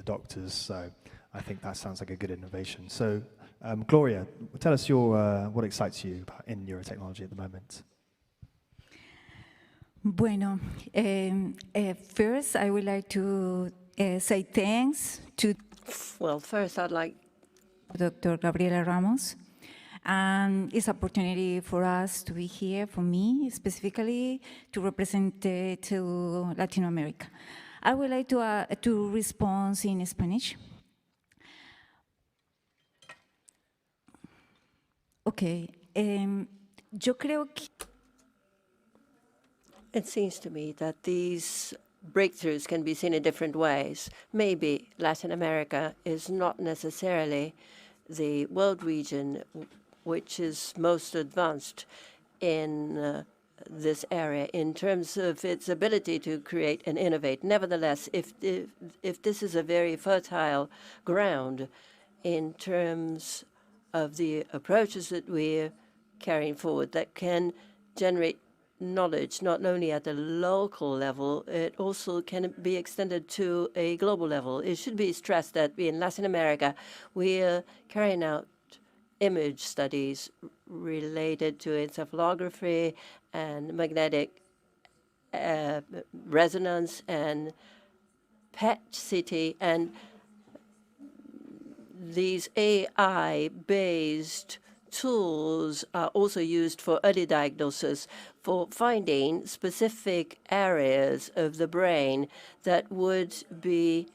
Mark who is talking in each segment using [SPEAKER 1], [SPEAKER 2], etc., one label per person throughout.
[SPEAKER 1] doctors. So I think that sounds like a good innovation. So Gloria, tell us what excites you in neurotechnology at the moment.
[SPEAKER 2] Bueno, first I would like to say thanks to
[SPEAKER 3] First I'd like
[SPEAKER 2] Dr. Gabriela Ramos. And it's an opportunity for us to be here, for me specifically, to represent to Latin America. I would like to respond in Spanish. Okay. Yo creo que
[SPEAKER 3] It seems to me that these breakthroughs can be seen in different ways. Maybe Latin America is not necessarily the world region which is most advanced in this area in terms of its ability to create and innovate. Nevertheless, if this is a very fertile ground in terms of the approaches that we're carrying forward that can generate knowledge not only at the local level, it also can be extended to a global level. It should be stressed that in Latin America, we are carrying out image studies related to encephalography and magnetic resonance and PET-CT, and these AI-based tools are also used for early diagnosis, for finding specific areas of the brain that would be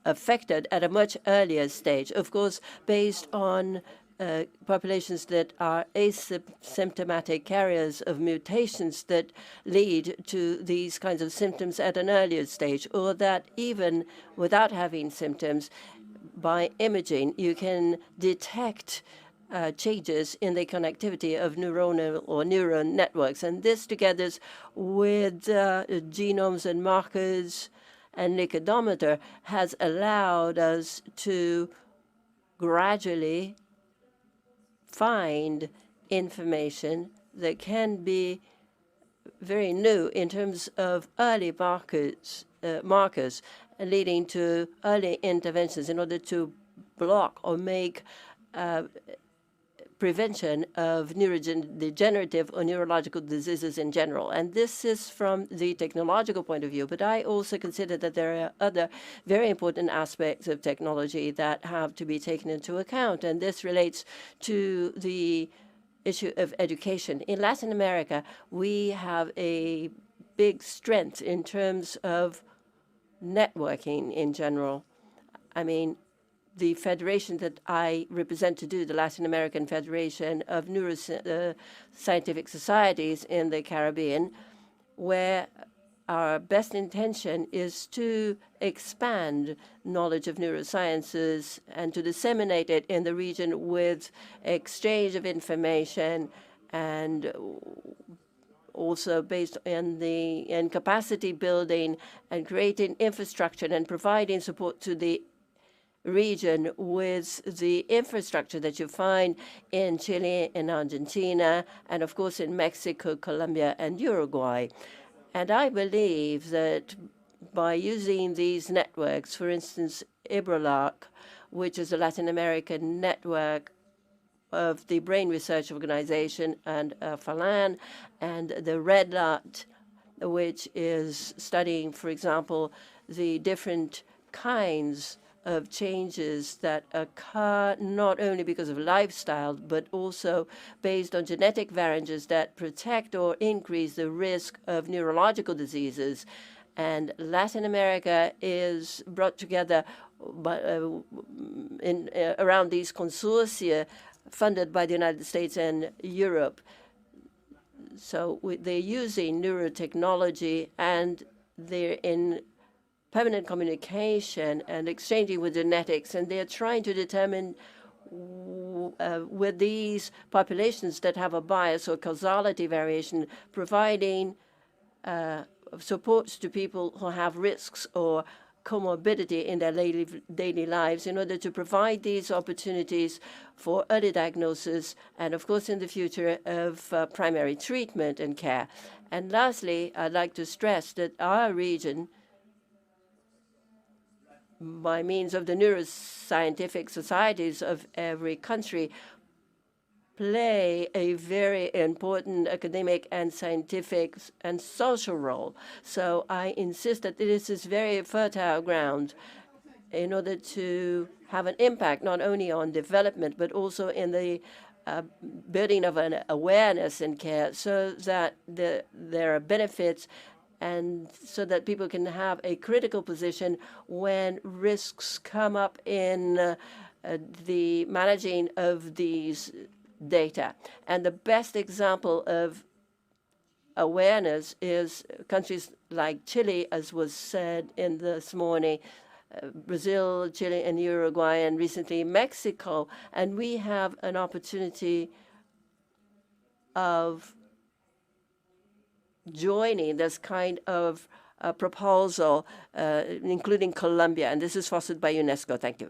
[SPEAKER 3] affected at a much earlier stage, of course, based on populations that are asymptomatic carriers of mutations that lead to these kinds of symptoms at an earlier stage, or that even without having symptoms, by imaging, you can detect changes in the connectivity of neuronal or neuron networks. And this, together with genomes and markers and liquidometer, has allowed us to gradually find information that can be very new in terms of early markers leading to early interventions in order to block or make prevention of neurodegenerative or neurological diseases in general. And this is from the technological point of view. But I also consider that there are other very important aspects of technology that have to be taken into account. And this relates to the issue of education. In Latin America, we have a big strength in terms of networking in general. I mean, the federation that I represent the Latin American Federation of Neuroscientific Societies in the Caribbean, where our best intention is to expand knowledge of neurosciences and to disseminate it in the region with exchange of information and also based on capacity building and creating infrastructure and providing support to the region with the infrastructure that you find in Chile, in Argentina, and of course in Mexico, Colombia, and Uruguay. And I believe that by using these networks, for instance, IBRALAC, which is a Latin American network of the Brain Research Organization, and FALAN, and the Red Dot, which is studying, for example, the different kinds of changes that occur not only because of lifestyle, but also based on genetic variants that protect or increase the risk of neurological diseases. And Latin America is brought together around these consortia funded by the United States and Europe. So they're using neurotechnology, and they're in permanent communication and exchanging with genetics, and they're trying to determine with these populations that have a bias or causality variation, providing supports to people who have risks or comorbidity in their daily lives in order to provide these opportunities for early diagnosis and, of course, in the future of primary treatment and care. And lastly, I'd like to stress that our region by means of the neuroscientific societies of every country, play a very important academic and scientific and social role. So I insist that this is very fertile ground in order to have an impact not only on development, but also in the building of an awareness in care, so that there are benefits and so that people can have a critical position when risks come up in the managing of these data. And the best example of awareness is countries like Chile, as was said in this morning, Brazil, Chile, and Uruguay, and recently Mexico. And we have an opportunity of joining this kind of proposal, including Colombia. And this is fostered by UNESCO. Thank you.